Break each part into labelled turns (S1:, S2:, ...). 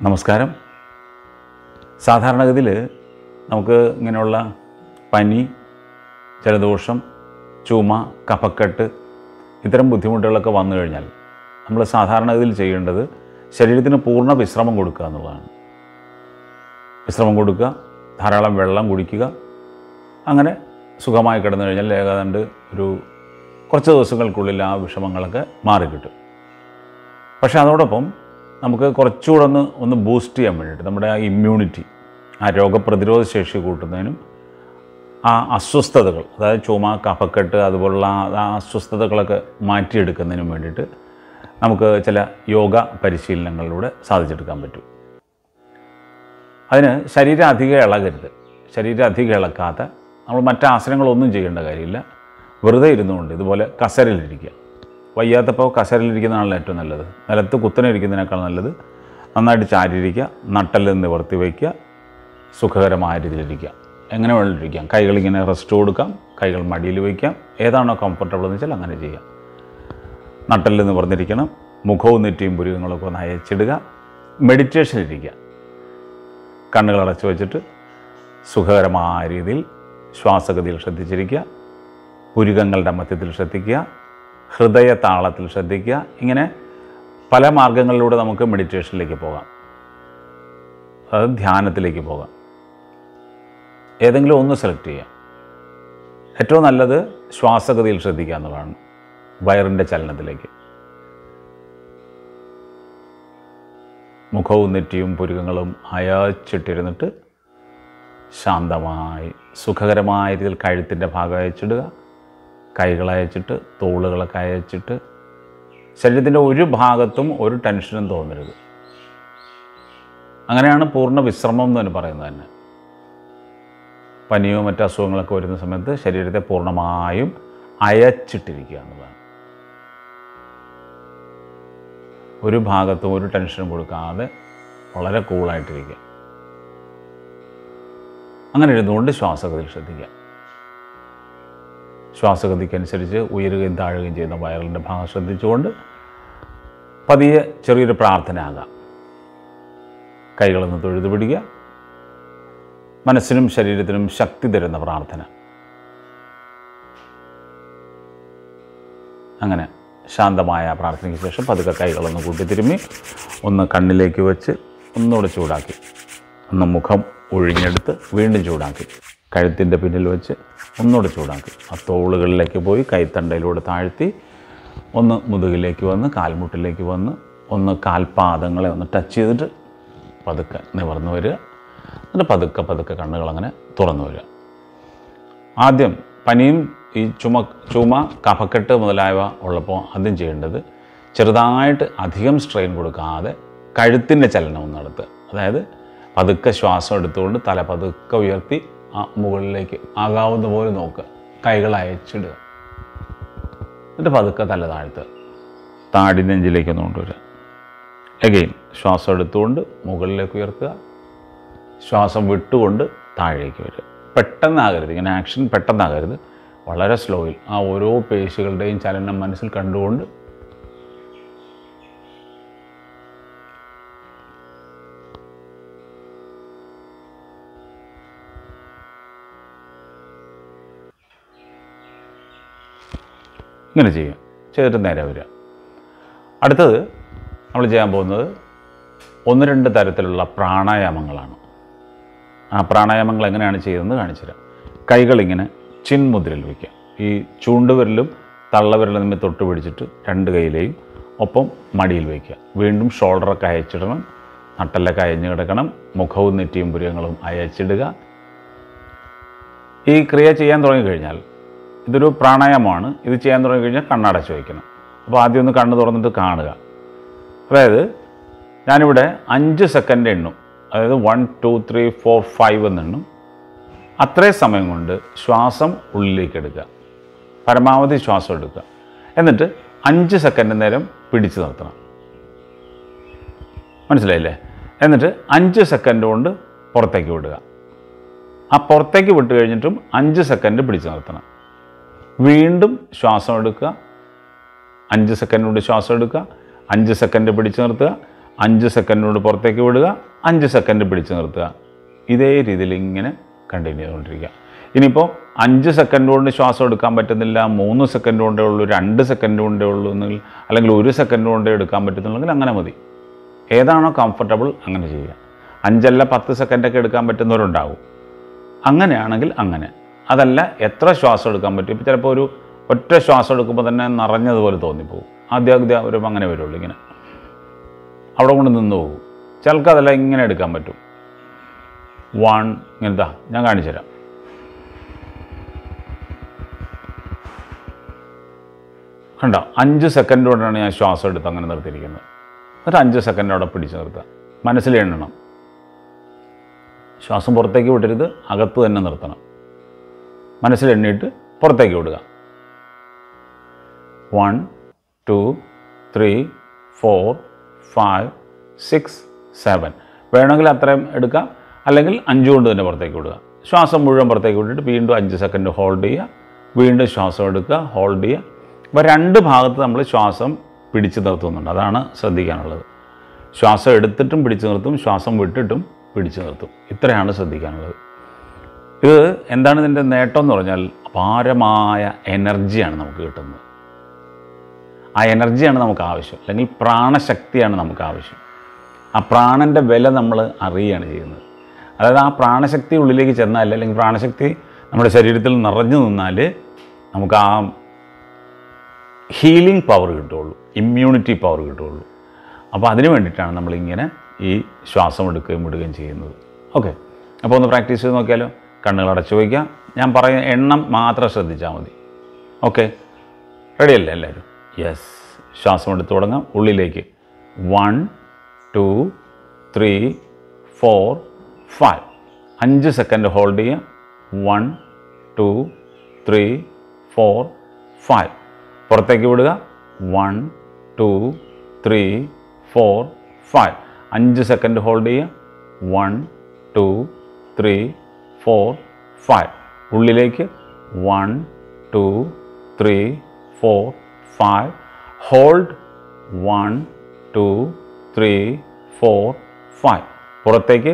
S1: നമസ്കാരം. സാധാരണഗതിയിൽ നമുക്ക് ഇങ്ങനെയുള്ള പനി, ജലദോഷം, ചുമ, കഫക്കെട്ട് ഇത്തരം ബുദ്ധിമുട്ടുകളൊക്കെ വന്നു കഴിഞ്ഞാൽ നമ്മൾ സാധാരണഗതിയിൽ ചെയ്യേണ്ടത് ശരീരത്തിന് പൂർണ്ണ വിശ്രമം കൊടുക്കുക എന്നുള്ളതാണ്. വിശ്രമം കൊടുക്കുക, ധാരാളം വെള്ളം കുടിക്കുക. അങ്ങനെ സുഖമായി കിടന്നു കഴിഞ്ഞാൽ ഏതാണ്ട് ഒരു കുറച്ച് ദിവസങ്ങൾക്കുള്ളിൽ ആ വിഷമങ്ങളൊക്കെ മാറിക്കിട്ടും. പക്ഷേ അതോടൊപ്പം നമുക്ക് കുറച്ചുകൂടെ ഒന്ന് ബൂസ്റ്റ് ചെയ്യാൻ വേണ്ടിയിട്ട് നമ്മുടെ ആ ഇമ്മ്യൂണിറ്റി, ആ രോഗപ്രതിരോധ ശേഷി കൂട്ടുന്നതിനും ആ അസ്വസ്ഥതകൾ, അതായത് ചുമ, കഫക്കെട്ട് അതുപോലുള്ള ആ അസ്വസ്ഥതകളൊക്കെ മാറ്റിയെടുക്കുന്നതിനും വേണ്ടിയിട്ട് നമുക്ക് ചില യോഗ പരിശീലനങ്ങളിലൂടെ സാധിച്ചെടുക്കാൻ പറ്റും. അതിന് ശരീരം അധികം ഇളകരുത്. ശരീരം അധികം ഇളക്കാത്ത നമ്മൾ മറ്റ് ആസനങ്ങളൊന്നും ചെയ്യേണ്ട കാര്യമില്ല. വെറുതെ ഇരുന്നുകൊണ്ട് ഇതുപോലെ കസേരയിലിരിക്കുക. വയ്യാത്തപ്പോൾ കസേരയിലിരിക്കുന്നതാണല്ലോ ഏറ്റവും നല്ലത്. നിലത്ത് കുത്തനെ ഇരിക്കുന്നതിനേക്കാൾ നല്ലത് നന്നായിട്ട് ചാരിയിരിക്കുക, നട്ടെല്ല് നിവർത്തി വയ്ക്കുക, സുഖകരമായ രീതിയിലിരിക്കുക. എങ്ങനെ വേണ്ടിയിരിക്കാം. കൈകളിങ്ങനെ റെസ്റ്റ് കൊടുക്കാം, കൈകൾ മടിയിൽ വയ്ക്കാം. ഏതാണോ കംഫർട്ടബിൾ എന്ന് വെച്ചാൽ അങ്ങനെ ചെയ്യാം. നട്ടെല്ല് നിവർന്നിരിക്കണം. മുഖവും നെറ്റിയും പുരികങ്ങളൊക്കെ ഒന്ന് അയച്ചിടുക. മെഡിറ്റേഷനിലിരിക്കുക. കണ്ണുകൾ അടച്ചു വെച്ചിട്ട് സുഖകരമായ രീതിയിൽ ശ്വാസഗതിയിൽ ശ്രദ്ധിച്ചിരിക്കുക. പുരികങ്ങളുടെ മധ്യത്തിൽ ശ്രദ്ധിക്കുക, ഹൃദയ താളത്തിൽ ശ്രദ്ധിക്കുക. ഇങ്ങനെ പല മാർഗങ്ങളിലൂടെ നമുക്ക് മെഡിറ്റേഷനിലേക്ക് പോകാം, അതായത് ധ്യാനത്തിലേക്ക് പോകാം. ഏതെങ്കിലും ഒന്ന് സെലക്ട് ചെയ്യാം. ഏറ്റവും നല്ലത് ശ്വാസഗതിയിൽ ശ്രദ്ധിക്കുക എന്നുള്ളതാണ്, വയറിൻ്റെ ചലനത്തിലേക്ക്. മുഖവും നെറ്റിയും പുരികങ്ങളും അയച്ചിട്ടിരുന്നിട്ട് ശാന്തമായി സുഖകരമായ രീതിയിൽ കഴുത്തിൻ്റെ ഭാഗം അയച്ചിടുക. കൈകൾ അയച്ചിട്ട് തോളുകളൊക്കെ അയച്ചിട്ട് ശരീരത്തിൻ്റെ ഒരു ഭാഗത്തും ഒരു ടെൻഷനും തോന്നരുത്. അങ്ങനെയാണ് പൂർണ്ണ വിശ്രമം എന്ന് തന്നെ പറയുന്നത് തന്നെ. പനിയോ മറ്റ് അസുഖങ്ങളൊക്കെ വരുന്ന സമയത്ത് ശരീരത്തെ പൂർണ്ണമായും അയച്ചിട്ടിരിക്കുക എന്നുള്ളതാണ്. ഒരു ഭാഗത്തും ഒരു ടെൻഷനും കൊടുക്കാതെ വളരെ കൂളായിട്ടിരിക്കുക. അങ്ങനെ ഇരുന്നുകൊണ്ട് ശ്വാസഗതിയിൽ ശ്രദ്ധിക്കുക. ശ്വാസഗതിക്കനുസരിച്ച് ഉയരുകയും താഴുകയും ചെയ്യുന്ന വയറിൻ്റെ ഭാഗം ശ്രദ്ധിച്ചുകൊണ്ട് പതിയെ ചെറിയൊരു പ്രാർത്ഥന ആകാം. കൈകളൊന്ന് തൊഴുതു പിടിക്കുക. മനസ്സിനും ശരീരത്തിനും ശക്തി തരുന്ന പ്രാർത്ഥന. അങ്ങനെ ശാന്തമായ പ്രാർത്ഥനയ്ക്ക് ശേഷം പതുക്കെ കൈകളൊന്ന് കൂട്ടിത്തിരുമ്മി ഒന്ന് കണ്ണിലേക്ക് വെച്ച് ഒന്നുകൂടെ ചൂടാക്കി, ഒന്ന് മുഖം ഒഴിഞ്ഞെടുത്ത് വീണ്ടും ചൂടാക്കി, കഴുത്തിൻ്റെ പിന്നിൽ വെച്ച് ഒന്നുകൂടെ ചൂടാക്കി, ആ തോളുകളിലേക്ക് പോയി കൈത്തണ്ടയിലൂടെ താഴ്ത്തി ഒന്ന് മുതുകിലേക്ക് വന്ന് കാൽമുട്ടിലേക്ക് വന്ന് ഒന്ന് കാൽപാദങ്ങളെ ഒന്ന് ടച്ച് ചെയ്തിട്ട് പതുക്കെ നിവർന്നു വരിക. എന്നിട്ട് പതുക്കെ പതുക്കെ കണ്ണുകളങ്ങനെ തുറന്നു വരിക. ആദ്യം പനിയും ഈ ചുമ കഫക്കെട്ട് മുതലായവ ഉള്ളപ്പോൾ ആദ്യം ചെയ്യേണ്ടത് ചെറുതായിട്ട് അധികം സ്ട്രെയിൻ കൊടുക്കാതെ കഴുത്തിൻ്റെ ചലനം നടത്തുക. അതായത് പതുക്കെ ശ്വാസം എടുത്തുകൊണ്ട് തല പതുക്കെ ഉയർത്തി ആ മുകളിലേക്ക് ആകാവുന്ന പോലെ നോക്കുക. കൈകൾ അയച്ചിടുക. എന്നിട്ട് പതുക്കെ തല താഴ്ത്തുക. താടി നെഞ്ചിലേക്കൊന്ന് കൊണ്ടുവരിക. എഗെയിൻ ശ്വാസം എടുത്തുകൊണ്ട് മുകളിലേക്ക് ഉയർത്തുക. ശ്വാസം വിട്ടുകൊണ്ട് താഴേക്ക് വരിക. പെട്ടെന്നാകരുത്, ഇങ്ങനെ ആക്ഷൻ പെട്ടെന്നാകരുത്. വളരെ സ്ലോയിൽ ആ ഓരോ പേശികളുടെയും ചലനം മനസ്സിൽ കണ്ടുകൊണ്ട് ഇങ്ങനെ ചെയ്യുക. ചെയ്തിട്ട് നേരെ വരിക. അടുത്തത് നമ്മൾ ചെയ്യാൻ പോകുന്നത് 1-2 തരത്തിലുള്ള പ്രാണായാമങ്ങളാണ്. ആ പ്രാണായാമങ്ങൾ എങ്ങനെയാണ് ചെയ്യുന്നതെന്ന് കാണിച്ചു തരാം. കൈകളിങ്ങനെ ചിൻമുദ്രയിൽ വയ്ക്കുക. ഈ ചൂണ്ടുവിരലും തള്ളവിരലും തമ്മിൽ തൊട്ട് പിടിച്ചിട്ട് 2 കൈയിലെയും ഒപ്പം മടിയിൽ വയ്ക്കുക. വീണ്ടും ഷോൾഡറൊക്കെ അയച്ചിടണം. നട്ടെല്ലൊക്കെ അയഞ്ഞു കിടക്കണം. മുഖവും നെറ്റിയും പുരികങ്ങളും അയച്ചിടുക. ഈ ക്രിയ ചെയ്യാൻ തുടങ്ങിക്കഴിഞ്ഞാൽ, ഇതൊരു പ്രാണായാമമാണ്, ഇത് ചെയ്യാൻ തുടങ്ങിക്കഴിഞ്ഞാൽ കണ്ണടച്ച് വയ്ക്കണം. അപ്പോൾ ആദ്യം ഒന്ന് കണ്ണ് തുറന്നിട്ട് കാണുക. അതായത് ഞാനിവിടെ 5 സെക്കൻഡ് എണ്ണും. അതായത് 1 2 3 4 5 എന്നെണ്ണും. അത്രയും സമയം കൊണ്ട് ശ്വാസം ഉള്ളിലേക്ക് എടുക്കുക. പരമാവധി ശ്വാസം എടുക്കുക. എന്നിട്ട് 5 സെക്കൻഡ് നേരം പിടിച്ചു നിർത്തണം. മനസ്സിലായില്ലേ? എന്നിട്ട് 5 സെക്കൻഡ് കൊണ്ട് പുറത്തേക്ക് വിടുക. ആ പുറത്തേക്ക് വിട്ട് കഴിഞ്ഞിട്ടും 5 സെക്കൻഡ് പിടിച്ചു നിർത്തണം. വീണ്ടും ശ്വാസം എടുക്കുക. 5 സെക്കൻഡ് കൊണ്ട് ശ്വാസം എടുക്കുക. 5 സെക്കൻഡ് പിടിച്ചു നിർത്തുക. 5 സെക്കൻഡ് കൊണ്ട് പുറത്തേക്ക് വിടുക, 5 സെക്കൻഡ് പിടിച്ച് നിർത്തുക. ഇതേ രീതിയിൽ ഇങ്ങനെ കണ്ടിന്യൂ ചെയ്തുകൊണ്ടിരിക്കുക. ഇനിയിപ്പോൾ 5 സെക്കൻഡ് കൊണ്ട് ശ്വാസം എടുക്കാൻ പറ്റുന്നില്ല, 3 സെക്കൻഡ് കൊണ്ടേ ഉള്ളൂ, 2 സെക്കൻഡ് കൊണ്ടേ ഉള്ളൂ എന്നെങ്കിൽ, അല്ലെങ്കിൽ 1 സെക്കൻഡ് കൊണ്ടേ എടുക്കാൻ പറ്റുന്നുണ്ടെങ്കിൽ അങ്ങനെ മതി. ഏതാണോ കംഫർട്ടബിൾ അങ്ങനെ ചെയ്യുക. 5 അല്ല 10 സെക്കൻഡൊക്കെ എടുക്കാൻ പറ്റുന്നവരുണ്ടാകും. അങ്ങനെയാണെങ്കിൽ അങ്ങനെ. അതല്ല എത്ര ശ്വാസം എടുക്കാൻ പറ്റും. ഇപ്പോൾ ചിലപ്പോൾ ഒരു ഒറ്റ ശ്വാസം എടുക്കുമ്പോൾ തന്നെ നിറഞ്ഞതുപോലെ തോന്നിപ്പോകും. ആദ്യം വരുമ്പോൾ അങ്ങനെ വരുള്ളൂ, ഇങ്ങനെ അവിടെ കൊണ്ട് നിന്ന് പോകും. ചിലർക്ക് അതല്ല ഇങ്ങനെ എടുക്കാൻ പറ്റും. 1 ഇങ്ങനത്തെ ഞാൻ കാണിച്ചു തരാം. കണ്ടോ, 5 സെക്കൻഡ് കൊണ്ടാണ് ഞാൻ ശ്വാസം എടുത്ത് അങ്ങനെ നിർത്തിയിരിക്കുന്നത്. എന്നിട്ട് 5 സെക്കൻഡ് അവിടെ പിടിച്ച് നിർത്തുക. മനസ്സിൽ എണ്ണണം. ശ്വാസം പുറത്തേക്ക് വിടരുത്, അകത്ത് തന്നെ നിർത്തണം. മനസ്സിൽ എണ്ണിയിട്ട് പുറത്തേക്ക് വിടുക. 1 2 3 4 5 6 7 വേണമെങ്കിൽ അത്രയും എടുക്കാം, അല്ലെങ്കിൽ 5 കൊണ്ട് തന്നെ പുറത്തേക്ക് വിടുക. ശ്വാസം മുഴുവൻ പുറത്തേക്ക് വിട്ടിട്ട് വീണ്ടും 5 സെക്കൻഡ് ഹോൾഡ് ചെയ്യുക, വീണ്ടും ശ്വാസം എടുക്കുക, ഹോൾഡ് ചെയ്യുക. അപ്പോൾ 2 ഭാഗത്ത് നമ്മൾ ശ്വാസം പിടിച്ച് നിർത്തുന്നുണ്ട്. അതാണ് ശ്രദ്ധിക്കാനുള്ളത്. ശ്വാസം എടുത്തിട്ടും പിടിച്ച് നിർത്തും, ശ്വാസം വിട്ടിട്ടും പിടിച്ച് നിർത്തും. ഇത്രയാണ് ശ്രദ്ധിക്കാനുള്ളത്. ഇത് എന്താണ് ഇതിൻ്റെ നേട്ടം എന്ന് പറഞ്ഞാൽ അപാരമായ എനർജിയാണ് നമുക്ക് കിട്ടുന്നത്. ആ എനർജിയാണ് നമുക്ക് ആവശ്യം, അല്ലെങ്കിൽ പ്രാണശക്തിയാണ് നമുക്ക് ആവശ്യം. ആ പ്രാണൻ്റെ വില നമ്മൾ അറിയുകയാണ് ചെയ്യുന്നത്. അതായത് ആ പ്രാണശക്തി ഉള്ളിലേക്ക് ചെന്നാൽ, അല്ലെങ്കിൽ പ്രാണശക്തി നമ്മുടെ ശരീരത്തിൽ നിറഞ്ഞു നിന്നാൽ നമുക്ക് ആ ഹീലിംഗ് പവർ കിട്ടുകയുള്ളൂ, ഇമ്മ്യൂണിറ്റി പവർ കിട്ടുകയുള്ളൂ. അപ്പോൾ അതിന് വേണ്ടിയിട്ടാണ് നമ്മളിങ്ങനെ ഈ ശ്വാസം എടുക്കുകയും വിടുകയും ചെയ്യുന്നത്. ഓക്കെ, അപ്പോൾ ഒന്ന് പ്രാക്ടീസ് ചെയ്ത് നോക്കിയാലോ. കണ്ണുകൾ അടച്ചു വയ്ക്കാം. ഞാൻ പറയുന്ന എണ്ണം മാത്രം ശ്രദ്ധിച്ചാൽ മതി. ഓക്കെ, റെഡിയല്ലേ എല്ലാവരും? യെസ്. ശ്വാസം എടുത്ത് തുടങ്ങാം. ഉള്ളിലേക്ക് 1 2 3 4 5 5 സെക്കൻഡ് ഹോൾഡ് ചെയ്യുക. 1 2 3 4 5 പുറത്തേക്ക് വിടുക. 1 2 3 4 5 5 സെക്കൻഡ് ഹോൾഡ് ചെയ്യുക. 1 2 3 4 5 ഉള്ളിലേക്ക് 1 2 3 4 5 ഹോൾഡ് 1 2 3 4 5 പുറത്തേക്ക്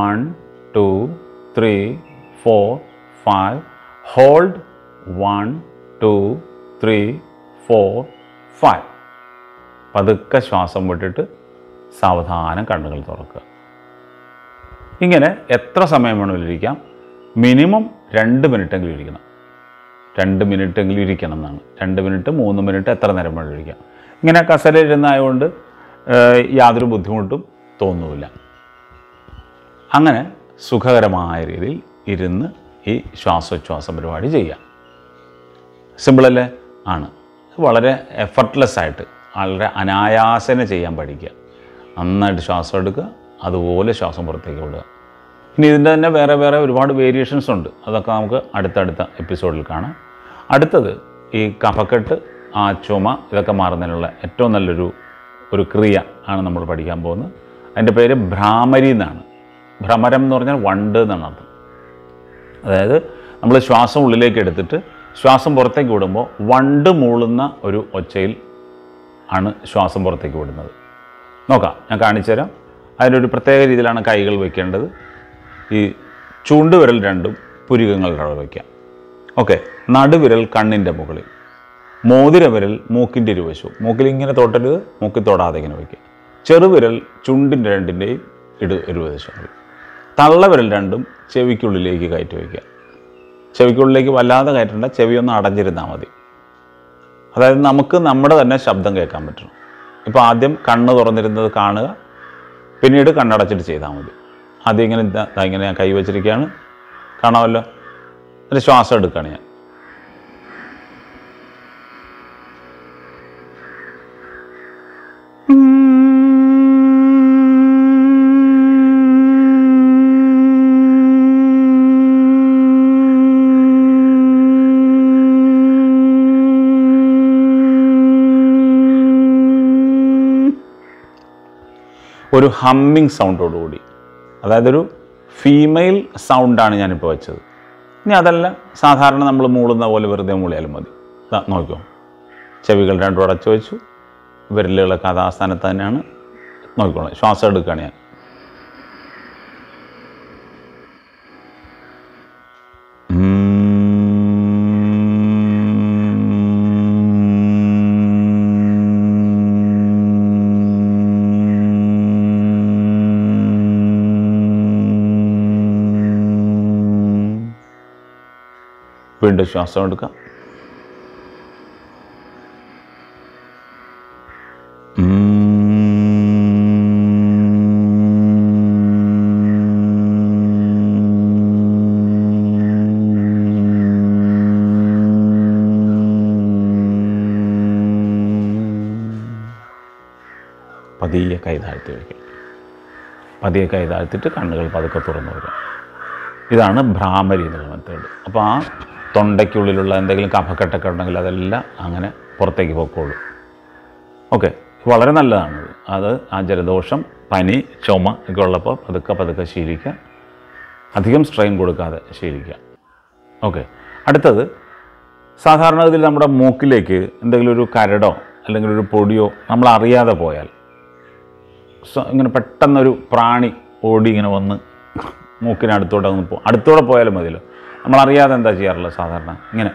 S1: 1 2 3 4 5 ഹോൾഡ് 1 2 3 4 5 പതുക്കെ ശ്വാസം വിട്ടിട്ട് സാവധാനം കണ്ണുകൾ തുറക്കുക. ഇങ്ങനെ എത്ര സമയം വേണമെങ്കിലും ഇരിക്കാം. മിനിമം 2 മിനിറ്റെങ്കിലും ഇരിക്കണം. 2 മിനിറ്റെങ്കിലും ഇരിക്കണം എന്നാണ്. 2 മിനിറ്റ് 3 മിനിറ്റ് എത്ര നേരം വേണമെങ്കിലും ഇരിക്കാം. ഇങ്ങനെ കസേരയിരുന്നായതുകൊണ്ട് യാതൊരു ബുദ്ധിമുട്ടും തോന്നുന്നില്ല. അങ്ങനെ സുഖകരമായ രീതിയിൽ ഇരുന്ന് ഈ ശ്വാസോച്ഛ്വാസം പരിപാടി ചെയ്യാം. സിമ്പിളല്ലേ? ആണ്. വളരെ എഫർട്ട്ലെസ് ആയിട്ട്, വളരെ അനായാസേന ചെയ്യാൻ പഠിക്കുക. നന്നായിട്ട് ശ്വാസം എടുക്കുക, അതുപോലെ ശ്വാസം പുറത്തേക്ക് വിടുക. ഇനി ഇതിൻ്റെ തന്നെ വേറെ വേറെ ഒരുപാട് വേരിയേഷൻസ് ഉണ്ട്. അതൊക്കെ നമുക്ക് അടുത്തടുത്ത എപ്പിസോഡിൽ കാണാം. അടുത്തത് ഈ കഫക്കെട്ട്, ആ ചുമ, ഇതൊക്കെ മാറുന്നതിനുള്ള ഏറ്റവും നല്ലൊരു ക്രിയ ആണ് നമ്മൾ പഠിക്കാൻ പോകുന്നത്. അതിൻ്റെ പേര് ഭ്രാമരി എന്നാണ്. ഭ്രമരം എന്ന് പറഞ്ഞാൽ വണ്ട് എന്നാണ് അർത്ഥം. അതായത് നമ്മൾ ശ്വാസം ഉള്ളിലേക്ക് എടുത്തിട്ട് ശ്വാസം പുറത്തേക്ക് വിടുമ്പോൾ വണ്ട് മൂളുന്ന ഒരു ഒച്ചയിൽ ആണ് ശ്വാസം പുറത്തേക്ക് വിടുന്നത്. നോക്കാം, ഞാൻ കാണിച്ചു തരാം. അതിനൊരു പ്രത്യേക രീതിയിലാണ് കൈകൾ വയ്ക്കേണ്ടത്. ഈ ചൂണ്ടുവിരൽ രണ്ടും പുരികങ്ങളുടെ അവിടെ വയ്ക്കാം. ഓക്കെ, നടുവിരൽ കണ്ണിൻ്റെ മുകളിൽ, മോതിരവിരൽ മൂക്കിൻ്റെ ഇരുവശവും, മൂക്കിൽ ഇങ്ങനെ തൊട്ടരുത്, മൂക്കിൽ തൊടാതെ ഇങ്ങനെ വയ്ക്കുക. ചെറുവിരൽ ചുണ്ടിൻ്റെ രണ്ടിൻ്റെയും ഇരുവശങ്ങളിൽ, തള്ളവിരൽ രണ്ടും ചെവിക്കുള്ളിലേക്ക് കയറ്റി വയ്ക്കുക. ചെവിക്കുള്ളിലേക്ക് വല്ലാതെ കയറ്റേണ്ട, ചെവിയൊന്ന് അടഞ്ഞിരുന്നാൽ മതി. അതായത് നമുക്ക് നമ്മുടെ തന്നെ ശബ്ദം കേൾക്കാൻ പറ്റണം. ഇപ്പോൾ ആദ്യം കണ്ണ് തുറന്നിരുന്നത് കാണുക, പിന്നീട് കണ്ണടച്ചിട്ട് ചെയ്താൽ മതി. ആദ്യം ഇങ്ങനെ ഞാൻ കൈ വച്ചിരിക്കുകയാണ്, കാണാമല്ലോ. എന്നിട്ട് ശ്വാസം എടുക്കുകയാണ് ഞാൻ. ഒരു ഹമ്മിങ് സൗണ്ടോടുകൂടി, അതായത് ഒരു ഫീമെയിൽ സൗണ്ടാണ് ഞാനിപ്പോൾ വെച്ചത്. ഇനി അതല്ല, സാധാരണ നമ്മൾ മൂളുന്ന പോലെ വെറുതെ മൂളിയാലും മതി. നോക്കിയോ, ചെവികൾ രണ്ടും അടച്ചു വെച്ചു, വിരലുകളൊക്കെ അത് ആ സ്ഥാനത്ത് തന്നെയാണ്, നോക്കിക്കോളാം. ശ്വാസം എടുക്കുകയാണ് ഞാൻ. വീണ്ടും ശ്വാസം എടുക്കാം. പതിയെ കൈ താഴ്ത്തി വയ്ക്കുക. പതിയെ കൈ താഴ്ത്തിയിട്ട് കണ്ണുകൾ പതുക്കെ തുറന്നു വരിക. ഇതാണ് ഭ്രാമരി എന്നുള്ള മെത്തേഡ്. അപ്പോൾ ആ തൊണ്ടയ്ക്കുള്ളിലുള്ള എന്തെങ്കിലും കഫക്കെട്ടൊക്കെ ഉണ്ടെങ്കിൽ അതെല്ലാം അങ്ങനെ പുറത്തേക്ക് പോയിക്കോളൂ. ഓക്കെ, വളരെ നല്ലതാണത്. അത് ആ ജലദോഷം, പനി, ചുമ ഒക്കെ ഉള്ളപ്പോൾ പതുക്കെ പതുക്കെ ശീലിക്കുക. അധികം സ്ട്രെയിൻ കൊടുക്കാതെ ശീലിക്കുക. ഓക്കെ, അടുത്തത് സാധാരണഗതിയിൽ നമ്മുടെ മൂക്കിലേക്ക് എന്തെങ്കിലും ഒരു കരടോ അല്ലെങ്കിൽ ഒരു പൊടിയോ നമ്മൾ അറിയാതെ പോയാൽ, ഇങ്ങനെ പെട്ടെന്നൊരു പ്രാണി ഓടി ഇങ്ങനെ വന്ന് മൂക്കിനടുത്തോടെ അടുത്തോടെ പോയാലും മതിയല്ലോ. നമ്മളറിയാതെ എന്താ ചെയ്യാറുള്ളത്? സാധാരണ ഇങ്ങനെ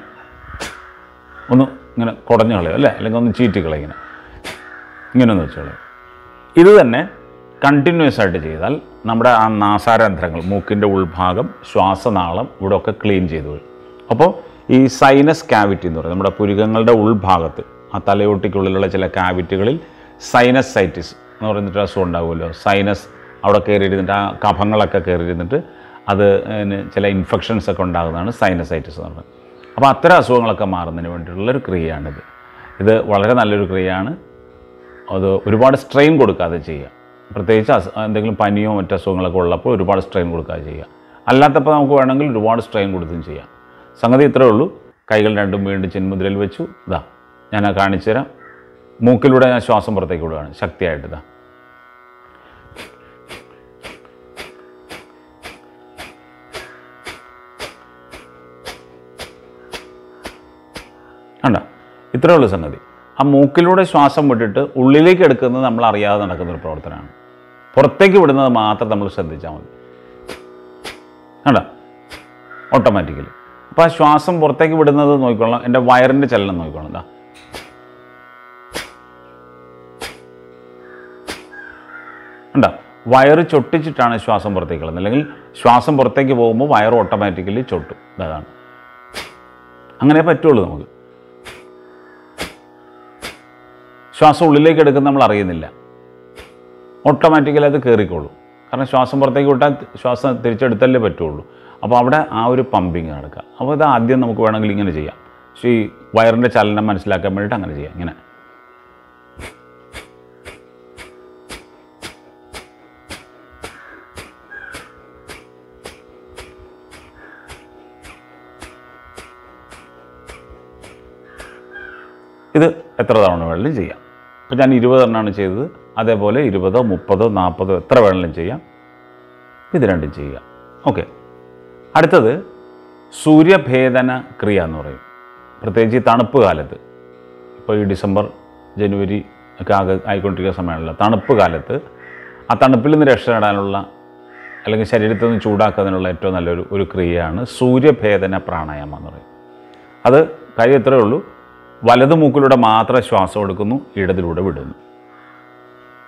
S1: കുടഞ്ഞു കളയോ അല്ലേ, അല്ലെങ്കിൽ ഒന്ന് ചീറ്റിക്കളയും, ഇങ്ങനെ ഒന്ന് വെച്ചോളൂ. ഇത് തന്നെ കണ്ടിന്യൂസ് ആയിട്ട് ചെയ്താൽ നമ്മുടെ ആ നാസാരന്ധ്രങ്ങൾ, മൂക്കിൻ്റെ ഉൾഭാഗം, ശ്വാസനാളം ഇവിടെ ഒക്കെ ക്ലീൻ ചെയ്തു വരും. അപ്പോൾ ഈ സൈനസ് ക്യാവിറ്റി എന്ന് പറയുന്നത് നമ്മുടെ പുരികങ്ങളുടെ ഉൾഭാഗത്ത്, ആ തലയോട്ടിക്കുള്ളിലുള്ള ചില ക്യാവിറ്റികളിൽ സൈനസൈറ്റിസ് എന്ന് പറയുന്നിട്ട് അസുഖം ഉണ്ടാകുമല്ലോ. സൈനസ് അവിടെ കയറിയിരുന്നിട്ട് ആ കഫങ്ങളൊക്കെ കയറിയിരുന്നിട്ട് അത് ചില ഇൻഫെക്ഷൻസ് ഒക്കെ ഉണ്ടാകുന്നതാണ് സൈനസൈറ്റിസ് എന്ന് പറയുന്നത്. അപ്പോൾ അത്തരം അസുഖങ്ങളൊക്കെ മാറുന്നതിന് വേണ്ടിയിട്ടുള്ളൊരു ക്രിയയാണിത്. ഇത് വളരെ നല്ലൊരു ക്രിയയാണ്. അത് ഒരുപാട് സ്ട്രെയിൻ കൊടുക്കാതെ ചെയ്യുക. പ്രത്യേകിച്ച് എന്തെങ്കിലും പനിയോ മറ്റു അസുഖങ്ങളൊക്കെ ഉള്ളപ്പോൾ ഒരുപാട് സ്ട്രെയിൻ കൊടുക്കാതെ ചെയ്യുക. അല്ലാത്തപ്പോൾ നമുക്ക് വേണമെങ്കിൽ ഒരുപാട് സ്ട്രെയിൻ കൊടുത്തും ചെയ്യാം. സംഗതി ഇത്രയേ ഉള്ളൂ. കൈകൾ രണ്ടും വീണ്ടും ചിന്മുദ്രയിൽ വെച്ചു. ഇതാ ഞാൻ കാണിച്ചു തരാം. മൂക്കിലൂടെ ഞാൻ ശ്വാസം പുറത്തേക്ക് വിടുകയാണ് ശക്തിയായിട്ട്. ഇതാ കണ്ട, ഇത്രയേ ഉള്ളൂ സംഗതി. ആ മൂക്കിലൂടെ ശ്വാസം വിട്ടിട്ട് ഉള്ളിലേക്ക് എടുക്കുന്നത് നമ്മൾ അറിയാതെ നടക്കുന്നൊരു പ്രവർത്തനമാണ്. പുറത്തേക്ക് വിടുന്നത് മാത്രം നമ്മൾ ശ്രദ്ധിച്ചാൽ മതി. കണ്ട, ഓട്ടോമാറ്റിക്കലി. അപ്പോൾ ആ ശ്വാസം പുറത്തേക്ക് വിടുന്നത് നോക്കിക്കൊള്ളാം. എൻ്റെ വയറിൻ്റെ ചലനം നോക്കിക്കോളാം. എന്താ കണ്ട, വയറ് ചൊട്ടിച്ചിട്ടാണ് ശ്വാസം പുറത്തേക്ക് കളയുന്നത്. അല്ലെങ്കിൽ ശ്വാസം പുറത്തേക്ക് പോകുമ്പോൾ വയറ് ഓട്ടോമാറ്റിക്കലി ചൊട്ടും. അതാണ്, അങ്ങനെ പറ്റുള്ളൂ നമുക്ക്. ശ്വാസം ഉള്ളിലേക്ക് എടുക്കുന്ന നമ്മൾ അറിയുന്നില്ല, ഓട്ടോമാറ്റിക്കലി അത് കയറിക്കോളും. കാരണം ശ്വാസം പുറത്തേക്ക് വിട്ടാൽ ശ്വാസം തിരിച്ചെടുത്തല്ലേ പറ്റുള്ളൂ. അപ്പോൾ അവിടെ ആ ഒരു പമ്പിങ് നടക്കുക. അപ്പോൾ ഇത് ആദ്യം നമുക്ക് വേണമെങ്കിൽ ഇങ്ങനെ ചെയ്യാം. പക്ഷേ ഈ വയറിൻ്റെ ചലനം മനസ്സിലാക്കാൻ വേണ്ടിയിട്ട് അങ്ങനെ ചെയ്യാം. ഇങ്ങനെ ഇത് എത്ര തവണ വേണമെങ്കിലും ചെയ്യാം. ഇപ്പോൾ ഞാൻ 20 എണ്ണമാണ് ചെയ്തത്. അതേപോലെ 20, 30, 40 എത്ര വേണമെങ്കിലും ചെയ്യാം. ഇത് രണ്ടും ചെയ്യുക. ഓക്കെ, അടുത്തത് സൂര്യഭേദന ക്രിയ എന്ന് പറയും. പ്രത്യേകിച്ച് ഈ തണുപ്പ് കാലത്ത്, ഇപ്പോൾ ഈ ഡിസംബർ, ജനുവരി ഒക്കെ ആയിക്കൊണ്ടിരിക്കുന്ന സമയമാണല്ലോ. തണുപ്പ് കാലത്ത് ആ തണുപ്പിൽ നിന്ന് രക്ഷ നേടാനുള്ള അല്ലെങ്കിൽ ശരീരത്തിൽ നിന്ന് ചൂടാക്കുന്നതിനുള്ള ഏറ്റവും നല്ലൊരു ക്രിയയാണ് സൂര്യഭേദന പ്രാണായാമം എന്ന് പറയും. അത് കാര്യം എത്രയേ ഉള്ളൂ. വലത് മൂക്കിലൂടെ മാത്രം ശ്വാസം എടുക്കുന്നു, ഇടതിലൂടെ വിടുന്നു.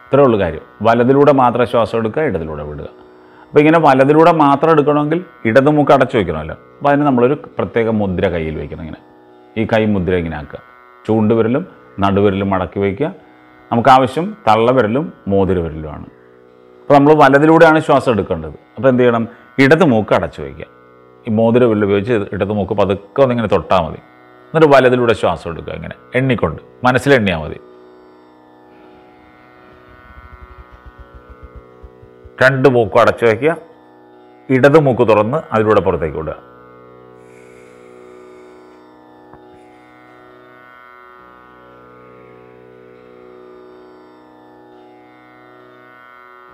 S1: ഇത്രയേ ഉള്ളൂ കാര്യം. വലതിലൂടെ മാത്രം ശ്വാസം എടുക്കുക, ഇടതിലൂടെ വിടുക. അപ്പോൾ ഇങ്ങനെ വലതിലൂടെ മാത്രം എടുക്കണമെങ്കിൽ ഇടത് മൂക്ക് അടച്ചു വയ്ക്കണമല്ലോ. അപ്പോൾ അതിന് നമ്മളൊരു പ്രത്യേക മുദ്ര കയ്യിൽ വയ്ക്കണം. ഇങ്ങനെ ഈ കൈ മുദ്ര ഇങ്ങനെ ആക്കുക. ചൂണ്ടുവിരലും നടുവിരലും മടക്കി വയ്ക്കുക. നമുക്കാവശ്യം തള്ളവിരലും മോതിരവിരലുമാണ്. അപ്പോൾ നമ്മൾ വലതിലൂടെയാണ് ശ്വാസം എടുക്കേണ്ടത്. അപ്പോൾ എന്ത് ചെയ്യണം? ഇടത് മൂക്ക് അടച്ചു വയ്ക്കുക. ഈ മോതിരവിരൽ ഉപയോഗിച്ച് ഇടത് മൂക്ക് പതുക്കെ ഒന്നിങ്ങനെ തൊട്ടാൽ മതി. എന്നിട്ട് വലതിലൂടെ ശ്വാസം എടുക്കുക. ഇങ്ങനെ എണ്ണിക്കൊണ്ട് മനസ്സിലെണ്ണിയാൽ മതി. രണ്ട് മൂക്കും അടച്ചു വയ്ക്കുക. ഇടത് മൂക്ക് തുറന്ന് അതിലൂടെ പുറത്തേക്ക് വിടുക.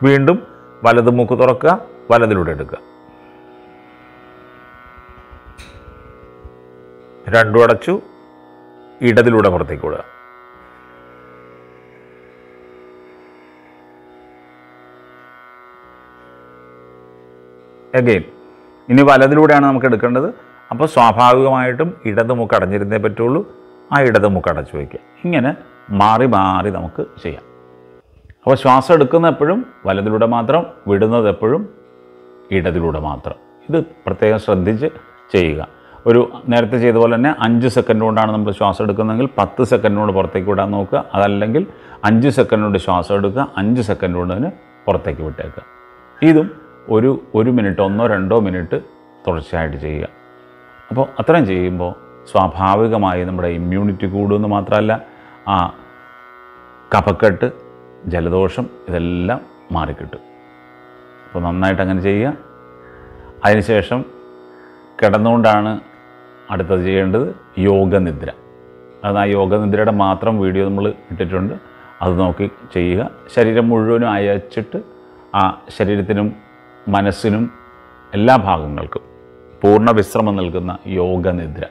S1: വീണ്ടും വലത് മൂക്ക് തുറക്കുക, വലതിലൂടെ എടുക്കുക. രണ്ടും അടച്ചു, ഇടതിലൂടെ പുറത്തേക്ക് വിടുക. അഗെയിൻ ഇനി വലതിലൂടെയാണ് നമുക്ക് എടുക്കേണ്ടത്. അപ്പോൾ സ്വാഭാവികമായിട്ടും ഇടത് മൂക്ക് അടഞ്ഞിരുന്നേ പറ്റുള്ളൂ. ആ ഇടത് മൂക്ക് അടച്ചു വയ്ക്കുക. ഇങ്ങനെ മാറി മാറി നമുക്ക് ചെയ്യാം. അപ്പോൾ ശ്വാസം എടുക്കുന്ന എപ്പോഴും വലതിലൂടെ മാത്രം, വിടുന്നത് എപ്പോഴും ഇടതിലൂടെ മാത്രം. ഇത് പ്രത്യേകം ശ്രദ്ധിച്ച് ചെയ്യുക. ഒരു നേരത്തെ ചെയ്ത പോലെ തന്നെ 5 സെക്കൻഡ് കൊണ്ടാണ് നമ്മൾ ശ്വാസം എടുക്കുന്നതെങ്കിൽ 10 സെക്കൻഡ് കൊണ്ട് പുറത്തേക്ക് വിടാൻ നോക്കുക. അതല്ലെങ്കിൽ 5 സെക്കൻഡ് കൊണ്ട് ശ്വാസം എടുക്കുക, 5 സെക്കൻഡ് കൊണ്ട് തന്നെ പുറത്തേക്ക് വിട്ടേക്കുക. ഇതും ഒരു മിനിറ്റ് 1-2 മിനിറ്റ് തുടർച്ചയായിട്ട് ചെയ്യുക. അപ്പോൾ അത്രയും ചെയ്യുമ്പോൾ സ്വാഭാവികമായി നമ്മുടെ ഇമ്മ്യൂണിറ്റി കൂടുമെന്ന് മാത്രമല്ല, ആ കഫക്കെട്ട്, ജലദോഷം ഇതെല്ലാം മാറിക്കിട്ടും. അപ്പോൾ നന്നായിട്ട് അങ്ങനെ ചെയ്യുക. അതിനുശേഷം കിടന്നുകൊണ്ടാണ് അടുത്തത് ചെയ്യേണ്ടത് യോഗനിദ്ര. അത് ആ യോഗനിദ്രയുടെ മാത്രം വീഡിയോ നമ്മൾ ഇട്ടിട്ടുണ്ട്. അത് നോക്കി ചെയ്യുക. ശരീരം മുഴുവനും അയച്ചിട്ട് ആ ശരീരത്തിനും മനസ്സിനും എല്ലാ ഭാഗങ്ങൾക്കും പൂർണ്ണ വിശ്രമം നൽകുന്ന യോഗനിദ്ര,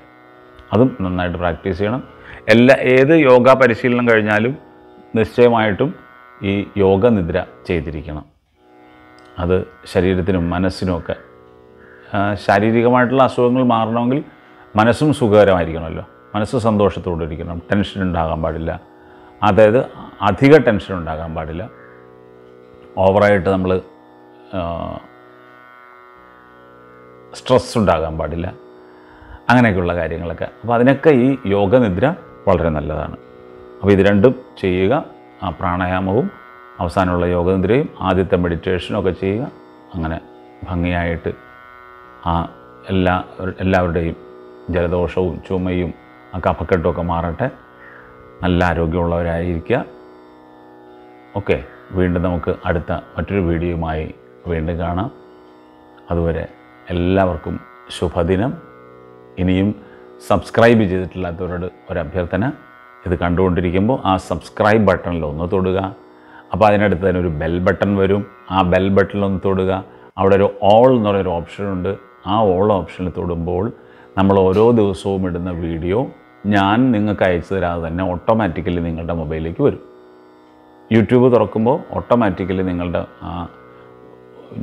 S1: അതും നന്നായിട്ട് പ്രാക്ടീസ് ചെയ്യണം. ഏത് യോഗ പരിശീലനം കഴിഞ്ഞാലും നിശ്ചയമായിട്ടും ഈ യോഗനിദ്ര ചെയ്തിരിക്കണം. അത് ശരീരത്തിനും മനസ്സിനുമൊക്കെ, ശാരീരികമായിട്ടുള്ള അസുഖങ്ങൾ മാറണമെങ്കിൽ മനസ്സും സുഖകരമായിരിക്കണമല്ലോ. മനസ്സ് സന്തോഷത്തോടെ ഇരിക്കണം. ടെൻഷൻ ഉണ്ടാകാൻ പാടില്ല. അതായത് അധിക ടെൻഷൻ ഉണ്ടാകാൻ പാടില്ല. ഓവറായിട്ട് നമ്മൾ സ്ട്രെസ് ഉണ്ടാകാൻ പാടില്ല. അങ്ങനെയൊക്കെയുള്ള കാര്യങ്ങളൊക്കെ. അപ്പോൾ അതിനൊക്കെ ഈ യോഗനിദ്ര വളരെ നല്ലതാണ്. അപ്പോൾ ഇത് രണ്ടും ചെയ്യുക. ആ പ്രാണായാമവും അവസാനമുള്ള യോഗനിദ്രയും ആദ്യത്തെ മെഡിറ്റേഷനും ഒക്കെ ചെയ്യുക. അങ്ങനെ ഭംഗിയായിട്ട് ആ എല്ലാവരുടെയും ജലദോഷവും ചുമയും ആ കഫക്കെട്ടുമൊക്കെ മാറട്ടെ. നല്ല ആരോഗ്യമുള്ളവരായിരിക്കുക. ഓക്കെ, വീണ്ടും നമുക്ക് അടുത്ത മറ്റൊരു വീഡിയോയുമായി വീണ്ടും കാണാം. അതുവരെ എല്ലാവർക്കും ശുഭദിനം. ഇനിയും സബ്സ്ക്രൈബ് ചെയ്തിട്ടില്ലാത്തവരോട് ഒരഭ്യർത്ഥന, ഇത് കണ്ടുകൊണ്ടിരിക്കുമ്പോൾ ആ സബ്സ്ക്രൈബ് ബട്ടണിൽ ഒന്ന് തൊടുക. അപ്പോൾ അതിനടുത്ത് തന്നെ ഒരു ബെൽ ബട്ടൺ വരും. ആ ബെൽ ബട്ടണിലൊന്ന് തൊടുക. അവിടെ ഒരു ഓൾ എന്ന് പറയുന്നൊരു ഓപ്ഷനുണ്ട്. ആ ഓൾ ഓപ്ഷനിൽ തൊടുമ്പോൾ നമ്മൾ ഓരോ ദിവസവും ഇടുന്ന വീഡിയോ ഞാൻ നിങ്ങൾക്ക് അയച്ചു തരാതെ തന്നെ ഓട്ടോമാറ്റിക്കലി നിങ്ങളുടെ മൊബൈലിലേക്ക് വരും. യൂട്യൂബ് തുറക്കുമ്പോൾ ഓട്ടോമാറ്റിക്കലി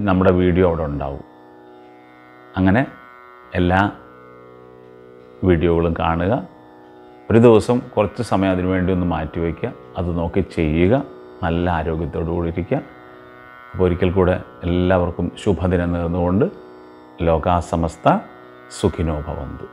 S1: നമ്മുടെ വീഡിയോ അവിടെ ഉണ്ടാവും. അങ്ങനെ എല്ലാ വീഡിയോകളും കാണുക. ഒരു ദിവസം കുറച്ച് സമയം അതിനു വേണ്ടി ഒന്ന് മാറ്റിവെക്കുക. അത് നോക്കി ചെയ്യുക. നല്ല ആരോഗ്യത്തോടു കൂടി ഇരിക്കുക. അപ്പോൾ ഒരിക്കൽ കൂടെ എല്ലാവർക്കും ശുഭദിനം നേർന്നുകൊണ്ട് ലോകാ സമസ്ത സുഖിനോ ഭവന്തു.